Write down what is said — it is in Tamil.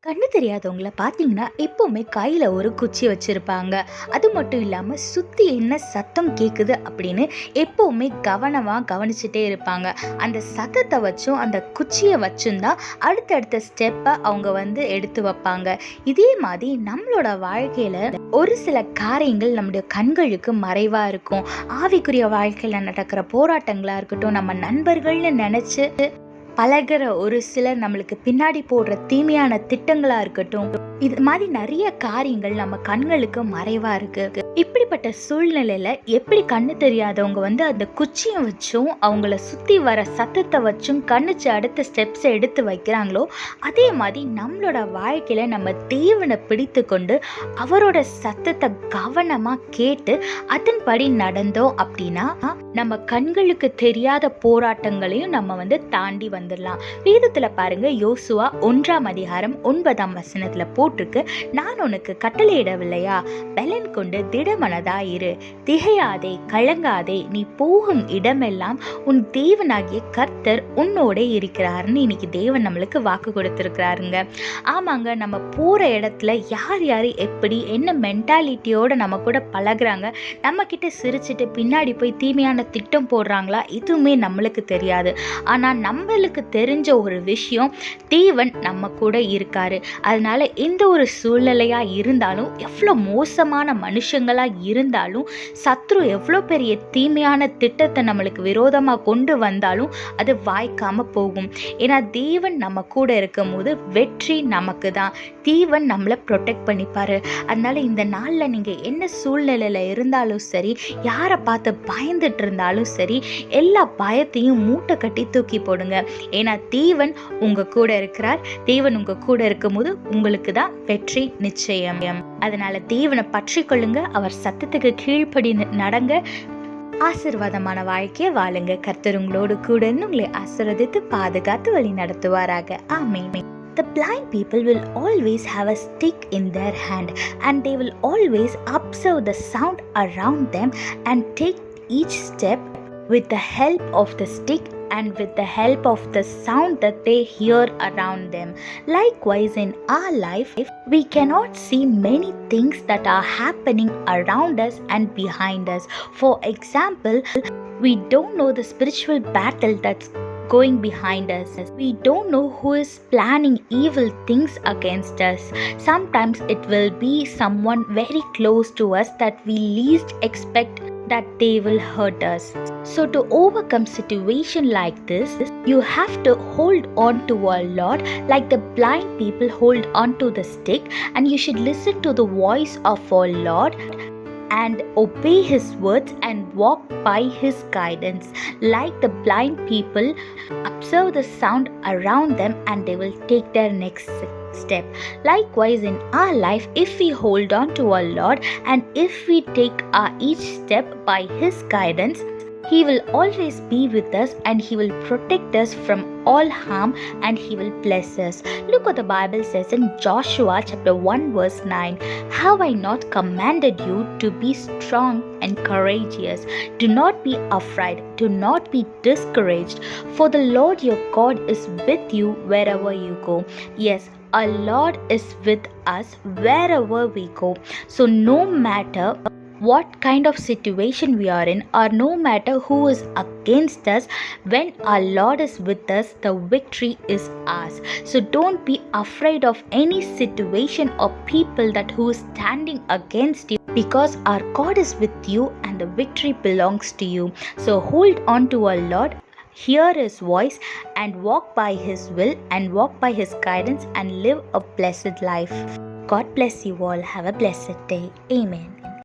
கண்ணு தெரியாதவங்கள பார்த்தீங்கன்னா, எப்பவுமே கையில ஒரு குச்சி வச்சிருப்பாங்க. அது மட்டும் இல்லாம சுத்தி என்ன சத்தம் கேட்குது அப்படின்னு எப்பவுமே கவனமா கவனிச்சுட்டே இருப்பாங்க. அந்த சத்தத்த வச்சும், அந்த குச்சிய வச்சும் தான் அடுத்தடுத்த ஸ்டெப்ப அவங்க எடுத்து வைப்பாங்க. இதே மாதிரி நம்மளோட வாழ்க்கையில ஒரு சில காரியங்கள் நம்முடைய கண்களுக்கு மறைவா இருக்கும். ஆவிக்குரிய வாழ்க்கையில நடக்கிற போராட்டங்களா இருக்கட்டும், நம்ம நண்பர்கள்னு நெனச்சு பழகுற ஒரு சிலர் நம்மளுக்கு பின்னாடி போடுற தீமையான திட்டங்களா இருக்கட்டும், இது மாதிரி நிறைய காரியங்கள் நம்ம கண்களுக்கு மறைவா இருக்கு. இப்படிப்பட்ட சூழ்நிலையில எப்படி கண்ணு தெரியாதவங்க அந்த குச்சியை வச்சும் அவங்கள சுத்தி வர சத்தத்தை வச்சும் கண்ணுச்சு அடுத்த ஸ்டெப்ஸ் எடுத்து வைக்கிறாங்களோ, அதே மாதிரி நம்மளோட வாழ்க்கையில நம்ம தேவனை பிடித்து கொண்டு அவரோட சத்தத்தை கவனமா கேட்டு அதன்படி நடந்தோம் அப்படின்னா நம்ம கண்களுக்கு தெரியாத போராட்டங்களையும் நம்ம தாண்டி வந்துடலாம். வேதத்துல பாருங்க, யோசுவா 1:9 போட்டிருக்கு, நான் உனக்கு கட்டளையிடவில்லையா? பலன் கொண்டு திடமனதாயிரு, திகையாதே, கலங்காதே, நீ போகும் இடமெல்லாம் உன் தேவனாகிய கர்த்தர் உன்னோட இருக்கிறாருன்னு இன்னைக்கு தேவன் நம்மளுக்கு வாக்கு கொடுத்துருக்கிறாருங்க. ஆமாங்க, நம்ம போற இடத்துல யார் யார் எப்படி என்ன மென்டாலிட்டியோட நம்ம கூட பழகுறாங்க, நம்ம கிட்ட சிரிச்சுட்டு பின்னாடி போய் தீமையான திட்டம் போடுறாங்களா, இதுவுமே நம்மளுக்கு தெரியாது. ஆனா நம்மளுக்கு தெரிஞ்ச ஒரு விஷயம், தேவன் நம்ம கூட இருக்காரு. அதனால எந்த ஒரு சூழ்நிலையா இருந்தாலும், எவ்வளோ மோசமான மனுஷங்களா இருந்தாலும், சத்ரு எவ்வளோ பெரிய தீமையான திட்டத்தை நம்மளுக்கு விரோதமா கொண்டு வந்தாலும் அது வாய்க்காம போகும். ஏன்னா தேவன் நம்ம கூட இருக்கும் போது வெற்றி நமக்கு தான். தேவன் நம்மளை ப்ரொடெக்ட் பண்ணிப்பாரு. அதனால இந்த நாளில் நீங்க என்ன சூழ்நிலையில இருந்தாலும் சரி, யாரை பார்த்து பயந்துட்டு இருந்தாலும் சரி, எல்லா பயத்தையும் மூட்டை கட்டி தூக்கி போடுங்க. ஏன்னா தேவன் உங்க கூட இருக்கிறார். தேவன் உங்க கூட இருக்கும் போது உங்களுக்கு தான் வெற்றி நிச்சயம். அதனால தேவனை பற்றி கொள்ளுங்க, அவர் சத்தத்துக்கு கீழ்ப்படி நடங்க, ஆசீர்வாதமான வாழ்க்கையை வாழுங்க. கர்த்தர் உங்களோடு கூட உங்களை ஆசீர்வதித்து பாதுகாத்து வழி நடத்துவாராக. ஆமென். The blind people will always have a stick in their hand, and they will always observe the sound around them and take each step with the help of the stick and with the help of the sound that they hear around them. Likewise, in our life, we cannot see many things that are happening around us and behind us. For example, we don't know the spiritual battle that's going behind us. We don't know who is planning evil things against us. Sometimes it will be someone very close to us that we least expect that they will hurt us. So to overcome situation like this, you have to hold on to our Lord like the blind people hold on to the stick, and you should listen to the voice of our Lord and obey his words and walk by his guidance. Like the blind people, observe the sound around them and they will take their next step. Likewise, in our life, if we hold on to our Lord and if we take our each step by his guidance, he will always be with us and he will protect us from all harm and he will bless us. Look what the Bible says in Joshua chapter 1 verse 9. Have I not commanded you to be strong and courageous? Do not be afraid. Do not be discouraged. For the Lord your God is with you wherever you go. Yes, our Lord is with us wherever we go. So no matter what kind of situation we are in, or no matter who is against us, when our Lord is with us, the victory is ours. So don't be afraid of any situation or people that who is standing against you, because our God is with you and the victory belongs to you. So hold on to our Lord, hear his voice and walk by his will and walk by his guidance and live a blessed life. God bless you all. Have a blessed day. Amen.